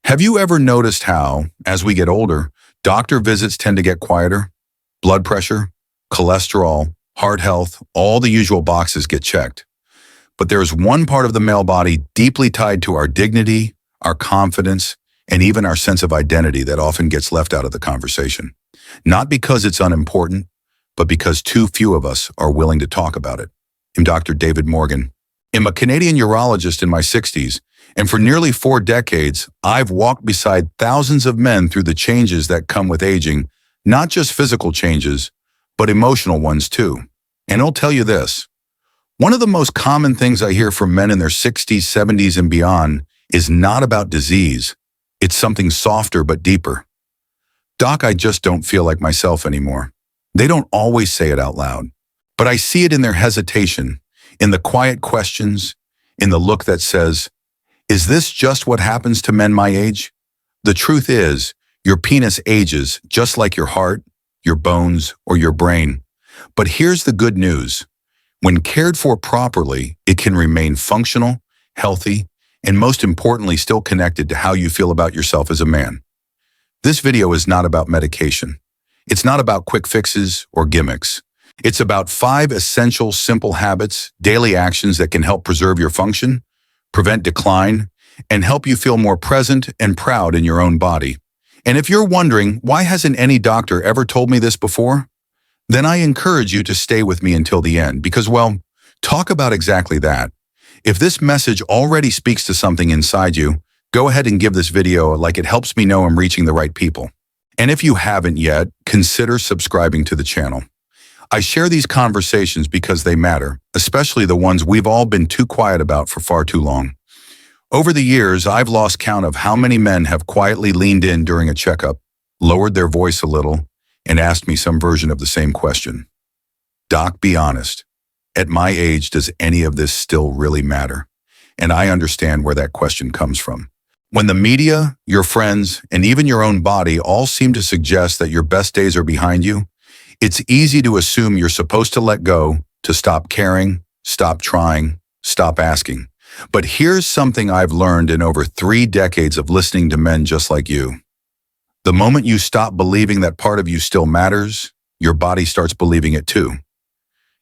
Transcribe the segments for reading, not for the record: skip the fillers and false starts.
Have you ever noticed how, as we get older, doctor visits tend to get quieter? Blood pressure, cholesterol, heart health, all the usual boxes get checked. But there is one part of the male body deeply tied to our dignity, our confidence, and even our sense of identity that often gets left out of the conversation. Not because it's unimportant, but because too few of us are willing to talk about it. I'm Dr. David Morgan. I'm a Canadian urologist in my 60s, and for nearly 4 decades, I've walked beside thousands of men through the changes that come with aging, not just physical changes, but emotional ones too. And I'll tell you this, one of the most common things I hear from men in their 60s, 70s, and beyond is not about disease. It's something softer but deeper. Doc, I just don't feel like myself anymore. They don't always say it out loud, but I see it in their hesitation, in the quiet questions, in the look that says, is this just what happens to men my age? The truth is, your penis ages just like your heart, your bones, or your brain. But here's the good news. When cared for properly, it can remain functional, healthy, and most importantly, still connected to how you feel about yourself as a man. This video is not about medication. It's not about quick fixes or gimmicks. It's about 5 essential, simple habits, daily actions that can help preserve your function, prevent decline, and help you feel more present and proud in your own body. And if you're wondering, why hasn't any doctor ever told me this before? Then I encourage you to stay with me until the end because, well, talk about exactly that. If this message already speaks to something inside you, go ahead and give this video a like. It helps me know I'm reaching the right people. And if you haven't yet, consider subscribing to the channel. I share these conversations because they matter, especially the ones we've all been too quiet about for far too long. Over the years, I've lost count of how many men have quietly leaned in during a checkup, lowered their voice a little, and asked me some version of the same question. Doc, be honest. At my age, does any of this still really matter? And I understand where that question comes from. When the media, your friends, and even your own body all seem to suggest that your best days are behind you, it's easy to assume you're supposed to let go, to stop caring, stop trying, stop asking. But here's something I've learned in over 3 decades of listening to men just like you. The moment you stop believing that part of you still matters, your body starts believing it too.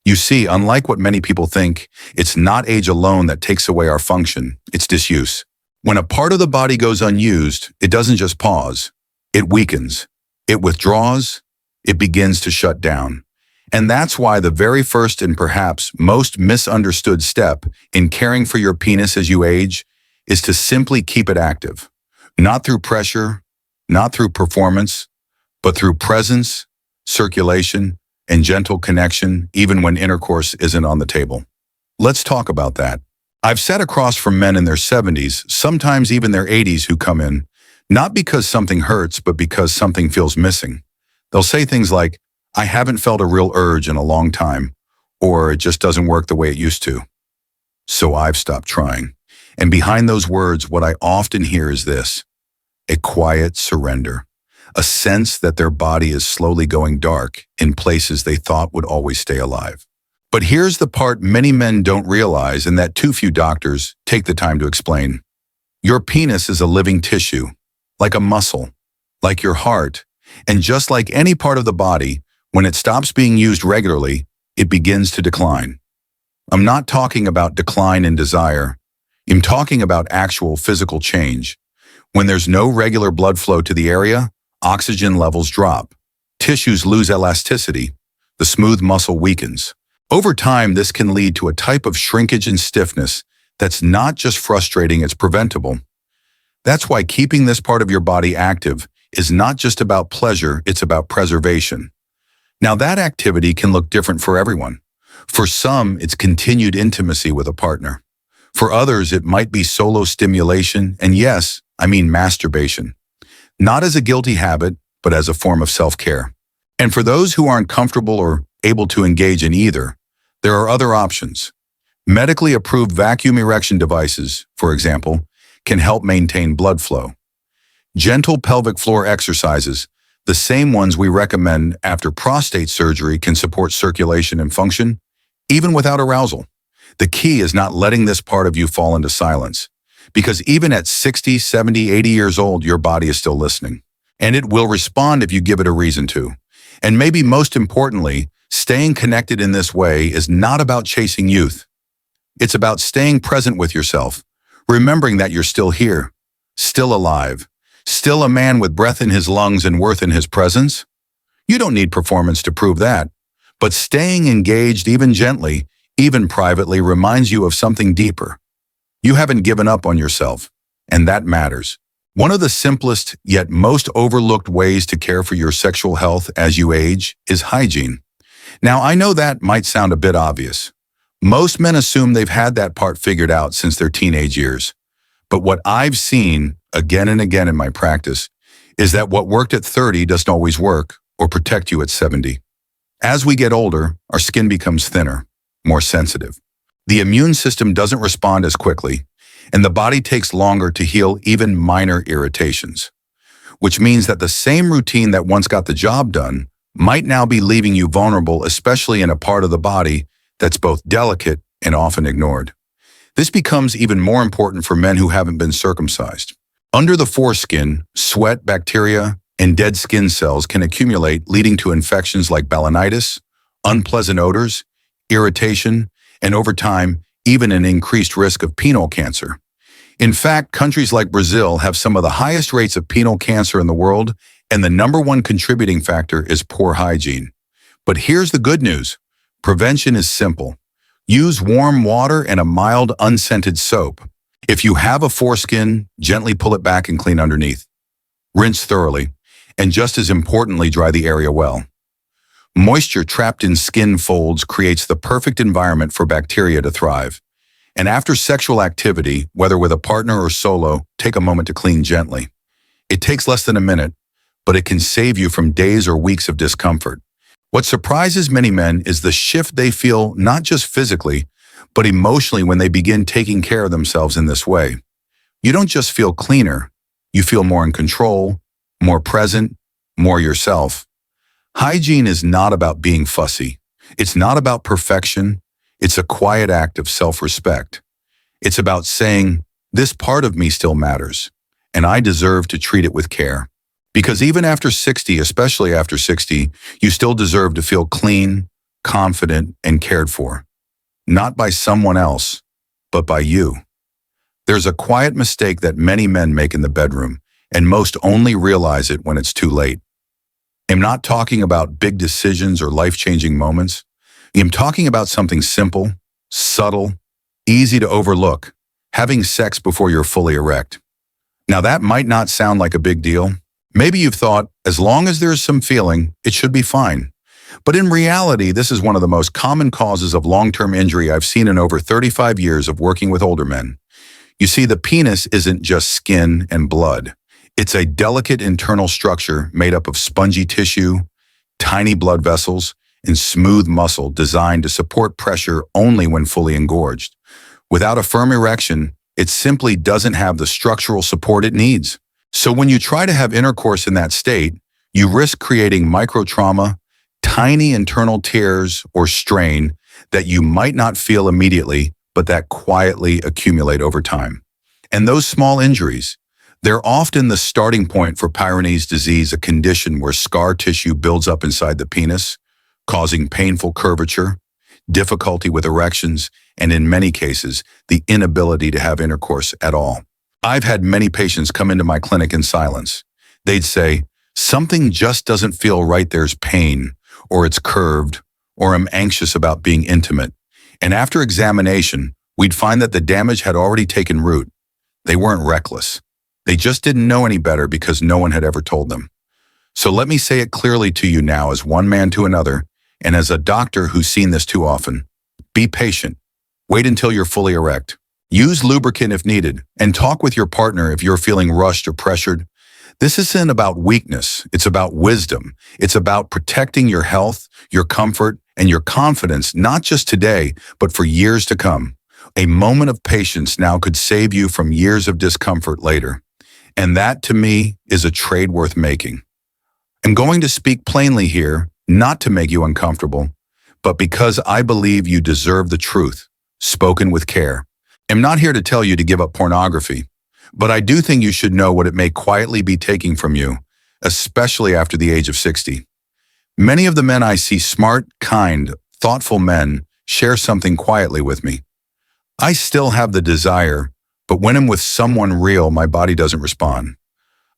You see, unlike what many people think, it's not age alone that takes away our function, it's disuse. When a part of the body goes unused, it doesn't just pause, it weakens, it withdraws, it begins to shut down. And that's why the very first and perhaps most misunderstood step in caring for your penis as you age is to simply keep it active. Not through pressure, not through performance, but through presence, circulation, and gentle connection, even when intercourse isn't on the table. Let's talk about that. I've sat across from men in their 70s, sometimes even their 80s, who come in, not because something hurts, but because something feels missing. They'll say things like, I haven't felt a real urge in a long time, or it just doesn't work the way it used to. So I've stopped trying. And behind those words, what I often hear is this, a quiet surrender, a sense that their body is slowly going dark in places they thought would always stay alive. But here's the part many men don't realize and that too few doctors take the time to explain. Your penis is a living tissue, like a muscle, like your heart, and just like any part of the body, when it stops being used regularly, it begins to decline. I'm not talking about decline in desire. I'm talking about actual physical change. When there's no regular blood flow to the area, oxygen levels drop. Tissues lose elasticity. The smooth muscle weakens. Over time, this can lead to a type of shrinkage and stiffness that's not just frustrating, it's preventable. That's why keeping this part of your body active is not just about pleasure, it's about preservation. Now, that activity can look different for everyone. For some, it's continued intimacy with a partner. For others, it might be solo stimulation, and yes, I mean masturbation. Not as a guilty habit, but as a form of self-care. And for those who aren't comfortable or able to engage in either, there are other options. Medically approved vacuum erection devices, for example, can help maintain blood flow. Gentle pelvic floor exercises, the same ones we recommend after prostate surgery, can support circulation and function, even without arousal. The key is not letting this part of you fall into silence, Because even at 60, 70, 80 years old, your body is still listening. And it will respond if you give it a reason to. And maybe most importantly, staying connected in this way is not about chasing youth. It's about staying present with yourself, remembering that you're still here, still alive, still a man with breath in his lungs and worth in his presence. You don't need performance to prove that. But staying engaged, even gently, even privately, reminds you of something deeper. You haven't given up on yourself, and that matters. One of the simplest yet most overlooked ways to care for your sexual health as you age is hygiene. Now, I know that might sound a bit obvious. Most men assume they've had that part figured out since their teenage years. But what I've seen again and again in my practice is that what worked at 30 doesn't always work or protect you at 70. As we get older, our skin becomes thinner, more sensitive. The immune system doesn't respond as quickly, and the body takes longer to heal even minor irritations, which means that the same routine that once got the job done might now be leaving you vulnerable, especially in a part of the body that's both delicate and often ignored. This becomes even more important for men who haven't been circumcised. Under the foreskin, sweat, bacteria, and dead skin cells can accumulate, leading to infections like balanitis, unpleasant odors, irritation, and over time, even an increased risk of penile cancer. In fact, countries like Brazil have some of the highest rates of penile cancer in the world, and the number one contributing factor is poor hygiene. But here's the good news. Prevention is simple. Use warm water and a mild, unscented soap. If you have a foreskin, gently pull it back and clean underneath. Rinse thoroughly, and just as importantly, dry the area well. Moisture trapped in skin folds creates the perfect environment for bacteria to thrive. And after sexual activity, whether with a partner or solo, take a moment to clean gently. It takes less than a minute, but it can save you from days or weeks of discomfort. What surprises many men is the shift they feel not just physically, but emotionally when they begin taking care of themselves in this way. You don't just feel cleaner, you feel more in control, more present, more yourself. Hygiene is not about being fussy. It's not about perfection. It's a quiet act of self-respect. It's about saying, this part of me still matters, and I deserve to treat it with care. Because even after 60, especially after 60, you still deserve to feel clean, confident, and cared for. Not by someone else, but by you. There's a quiet mistake that many men make in the bedroom, and most only realize it when it's too late. I'm not talking about big decisions or life-changing moments. I'm talking about something simple, subtle, easy to overlook, having sex before you're fully erect. Now that might not sound like a big deal. Maybe you've thought, as long as there's some feeling, it should be fine. But in reality, this is one of the most common causes of long-term injury I've seen in over 35 years of working with older men. You see, the penis isn't just skin and blood. It's a delicate internal structure made up of spongy tissue, tiny blood vessels, and smooth muscle designed to support pressure only when fully engorged. Without a firm erection, it simply doesn't have the structural support it needs. So when you try to have intercourse in that state, you risk creating microtrauma, tiny internal tears or strain that you might not feel immediately, but that quietly accumulate over time. And those small injuries, they're often the starting point for Peyronie's disease, a condition where scar tissue builds up inside the penis, causing painful curvature, difficulty with erections, and in many cases, the inability to have intercourse at all. I've had many patients come into my clinic in silence. They'd say, something just doesn't feel right, there's pain, or it's curved, or I'm anxious about being intimate. And after examination, we'd find that the damage had already taken root. They weren't reckless. They just didn't know any better because no one had ever told them. So let me say it clearly to you now as one man to another, and as a doctor who's seen this too often. Be patient. Wait until you're fully erect. Use lubricant if needed, and talk with your partner if you're feeling rushed or pressured. This isn't about weakness. It's about wisdom. It's about protecting your health, your comfort, and your confidence, not just today, but for years to come. A moment of patience now could save you from years of discomfort later. And that, to me, is a trade worth making. I'm going to speak plainly here, not to make you uncomfortable, but because I believe you deserve the truth, spoken with care. I'm not here to tell you to give up pornography, but I do think you should know what it may quietly be taking from you, especially after the age of 60. Many of the men I see, smart, kind, thoughtful men, share something quietly with me. I still have the desire, but when I'm with someone real, my body doesn't respond.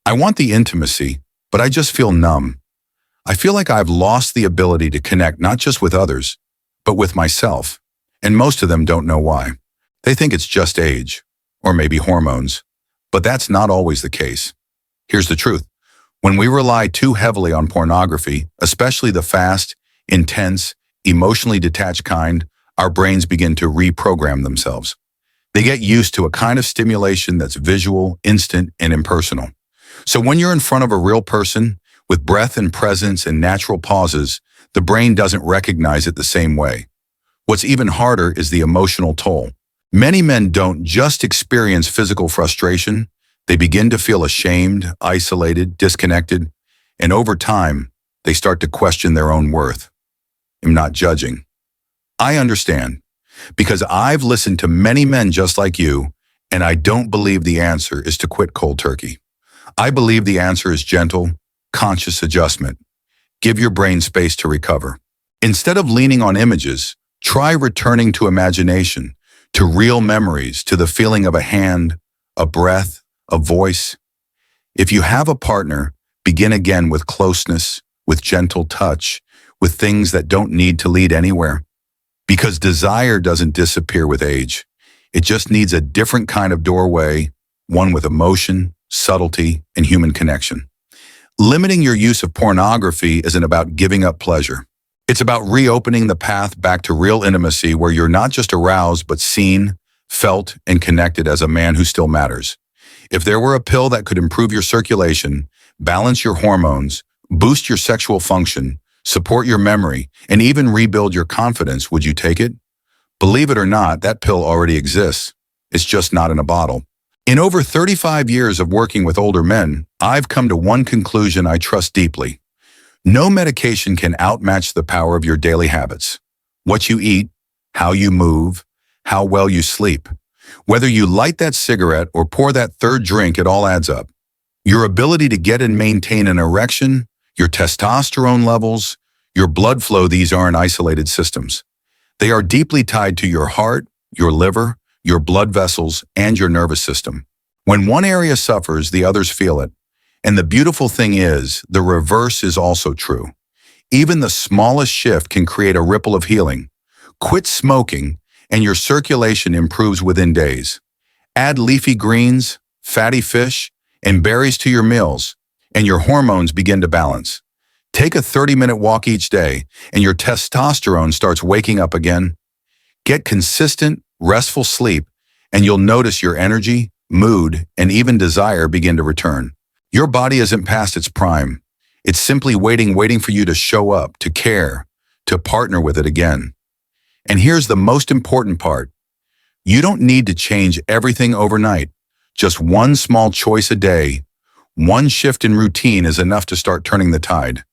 I want the intimacy, but I just feel numb. I feel like I've lost the ability to connect not just with others, but with myself. And most of them don't know why. They think it's just age, or maybe hormones. But that's not always the case. Here's the truth. When we rely too heavily on pornography, especially the fast, intense, emotionally detached kind, our brains begin to reprogram themselves. They get used to a kind of stimulation that's visual, instant, and impersonal. So when you're in front of a real person, with breath and presence and natural pauses, the brain doesn't recognize it the same way. What's even harder is the emotional toll. Many men don't just experience physical frustration, they begin to feel ashamed, isolated, disconnected, and over time, they start to question their own worth. I'm not judging. I understand, because I've listened to many men just like you, and I don't believe the answer is to quit cold turkey. I believe the answer is gentle, conscious adjustment. Give your brain space to recover. Instead of leaning on images, try returning to imagination, to real memories, to the feeling of a hand, a breath, a voice. If you have a partner, begin again with closeness, with gentle touch, with things that don't need to lead anywhere. Because desire doesn't disappear with age. It just needs a different kind of doorway, one with emotion, subtlety, and human connection. Limiting your use of pornography isn't about giving up pleasure. It's about reopening the path back to real intimacy where you're not just aroused, but seen, felt, and connected as a man who still matters. If there were a pill that could improve your circulation, balance your hormones, boost your sexual function, support your memory, and even rebuild your confidence, would you take it? Believe it or not, that pill already exists. It's just not in a bottle. In over 35 years of working with older men, I've come to one conclusion I trust deeply. No medication can outmatch the power of your daily habits. What you eat, how you move, how well you sleep. Whether you light that cigarette or pour that third drink, it all adds up. Your ability to get and maintain an erection, your testosterone levels, your blood flow, these aren't isolated systems. They are deeply tied to your heart, your liver, your blood vessels, and your nervous system. When one area suffers, the others feel it. And the beautiful thing is, the reverse is also true. Even the smallest shift can create a ripple of healing. Quit smoking, and your circulation improves within days. Add leafy greens, fatty fish, and berries to your meals, and your hormones begin to balance. Take a 30-minute walk each day, and your testosterone starts waking up again. Get consistent, restful sleep, and you'll notice your energy, mood, and even desire begin to return. Your body isn't past its prime. It's simply waiting for you to show up, to care, to partner with it again. And here's the most important part. You don't need to change everything overnight. Just one small choice a day, one shift in routine is enough to start turning the tide.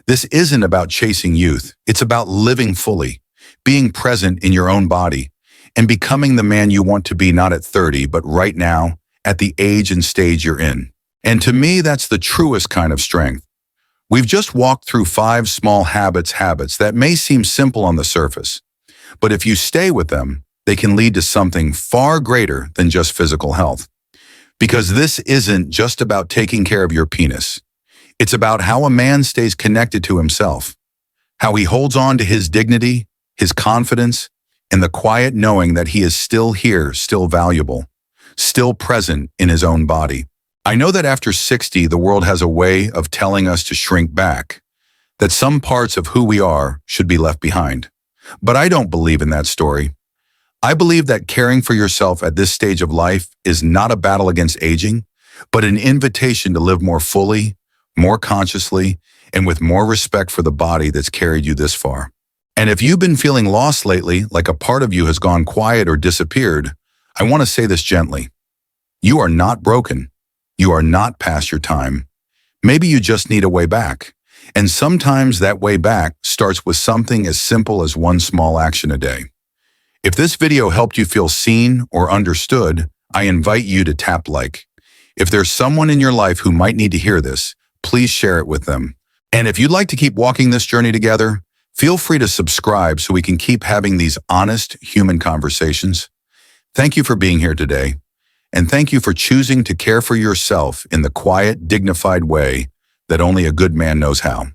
This isn't about chasing youth. It's about living fully, being present in your own body, and becoming the man you want to be, not at 30, but right now, at the age and stage you're in. And to me, that's the truest kind of strength. We've just walked through 5 small habits that may seem simple on the surface, but if you stay with them, they can lead to something far greater than just physical health. Because this isn't just about taking care of your penis. It's about how a man stays connected to himself, how he holds on to his dignity, his confidence, and the quiet knowing that he is still here, still valuable, still present in his own body. I know that after 60, the world has a way of telling us to shrink back, that some parts of who we are should be left behind. But I don't believe in that story. I believe that caring for yourself at this stage of life is not a battle against aging, but an invitation to live more fully, more consciously, and with more respect for the body that's carried you this far. And if you've been feeling lost lately, like a part of you has gone quiet or disappeared, I want to say this gently. You are not broken. You are not past your time. Maybe you just need a way back. And sometimes that way back starts with something as simple as one small action a day. If this video helped you feel seen or understood, I invite you to tap like. If there's someone in your life who might need to hear this, please share it with them. And if you'd like to keep walking this journey together, feel free to subscribe so we can keep having these honest human conversations. Thank you for being here today, and thank you for choosing to care for yourself in the quiet, dignified way that only a good man knows how.